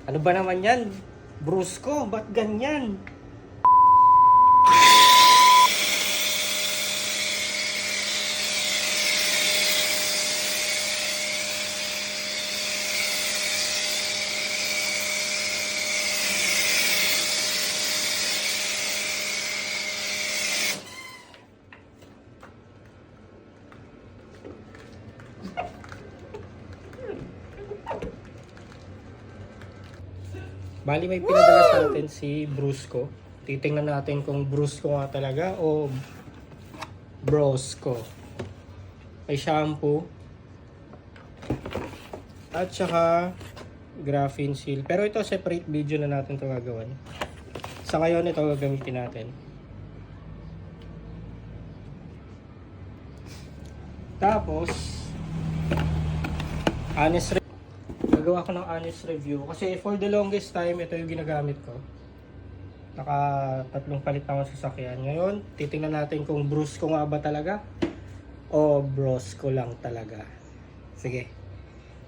Ano ba naman yan? Brusco, ba't ganyan? Bali may pinadala sa atin si Brusco. Titingnan natin kung Brusco nga talaga o Brosco. May shampoo. At saka graphene seal. Pero ito separate video na natin ito gagawin. Sa ngayon ito gagamitin natin. Tapos gagawa ko ng honest review kasi for the longest time ito yung ginagamit ko. Naka tatlong palit na ako sa sasakyan. Ngayon titingnan natin kung Brusco nga ba talaga o Brosco lang talaga. Sige,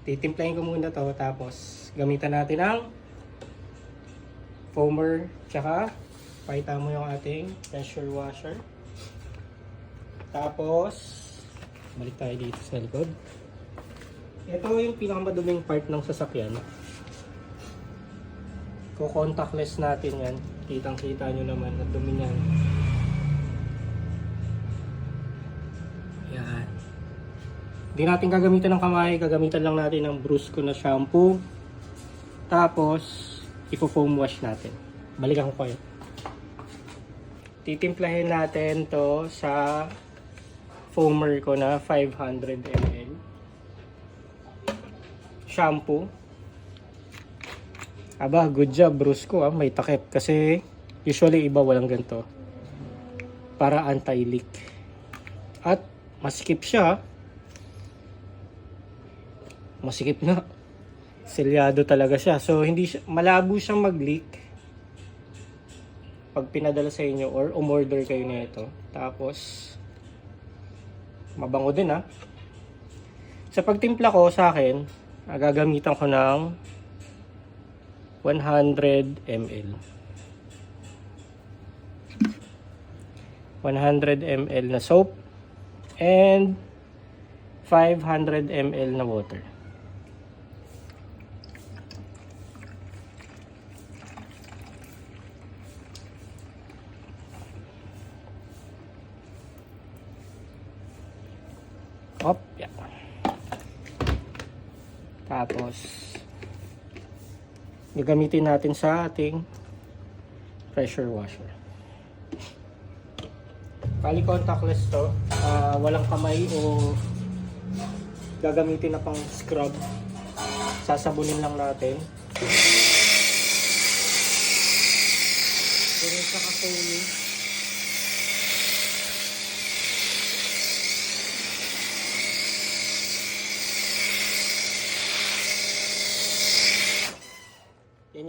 titimplahin ko muna to, tapos gamitan natin ang foamer, tsaka pakita mo yung ating pressure washer. Tapos balik tayo dito sa likod. Ito yung pinakamaduming part ng sasakyan. Contactless natin yan. Kitang kita nyo naman at dumi yan. Yan. Hindi natin gagamitan ng kamay. Gagamitan lang natin ng Brusco na shampoo. Tapos ifo-foam wash natin. Balikan ko kayo. Titimplahin natin to sa foamer ko na 500 ml shampoo. Aba, good job Brusco, may takip kasi usually iba walang ganito. Para anti-leak. At masikip siya. Masikip na. Selyado talaga siya. So hindi siya, malabo siyang mag-leak pag pinadala sa inyo or umorder kayo nito. Tapos mabango din Sa pagtimpla ko sa akin, gagamitan ko ng 100 ml. 100 ml na soap and 500 ml na water. Op, yeah. Tapos gagamitin natin sa ating pressure washer. Bali contactless to. Walang kamay o gagamitin na pang scrub. Sasabunin lang natin. Pero sa kapoy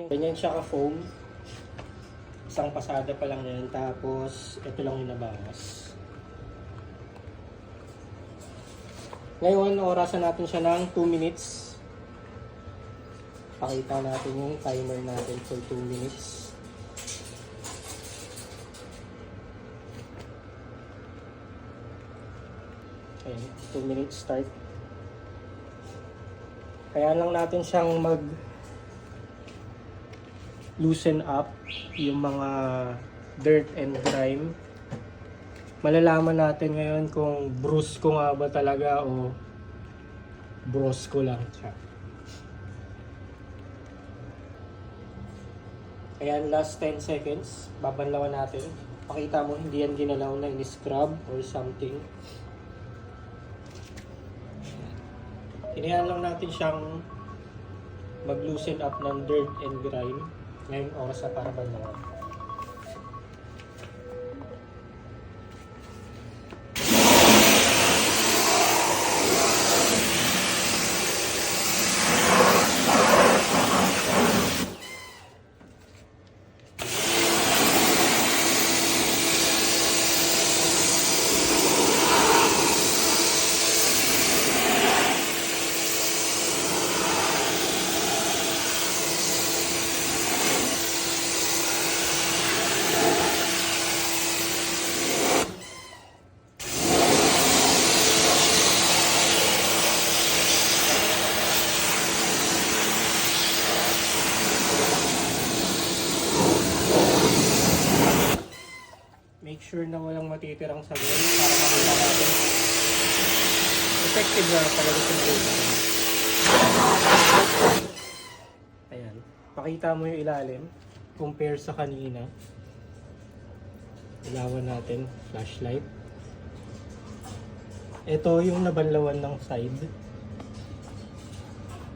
ganyan siya ka-foam. Isang pasada pa lang yan. Tapos, ito lang yung nabawas. Ngayon, orasan natin siya ng 2 minutes. Pakita natin yung timer natin for 2 minutes. Okay, 2 minutes start. Kaya lang natin siyang loosen up yung mga dirt and grime. Malalaman natin ngayon kung Brusco nga ba talaga o Brosco lang siya. Ayan, last 10 seconds. Babanlawan natin. Pakita mo, hindi yan ginalaw na in-scrub or something. Hinayaan lang natin siyang mag-loosen up ng dirt and grime. Ngayong oras na para banlawan. sure na walang matitirang sabon para makita natin effective na talaga sa brake. Ayan. Pakita mo yung ilalim compare sa kanina. Ilawan natin. Flashlight. Ito yung nabanlawan ng side.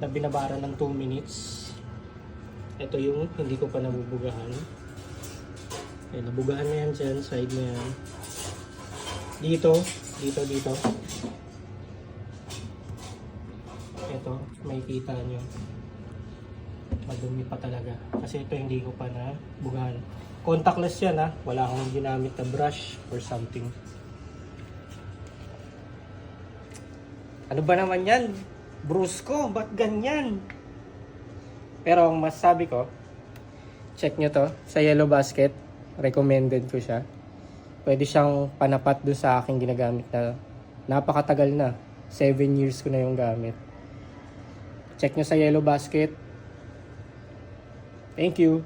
Na binabara ng 2 minutes. Ito yung hindi ko pa nabubugahan. Ayan, nabugahan na yan dyan. Side na yan. Dito. Dito. Ito. May kita nyo. Madumi pa talaga. Kasi ito hindi ko pa nabugahan. Contactless yan ha. Wala akong ginamit na brush or something. Ano ba naman yan? Brusco, ba't ganyan? Pero ang masasabi ko, check nyo to sa Yellow Basket. Recommended ko siya. Pwede siyang panapat doon sa aking ginagamit na napakatagal na. 7 years ko na yung gamit. Check nyo sa Yellow Basket. Thank you.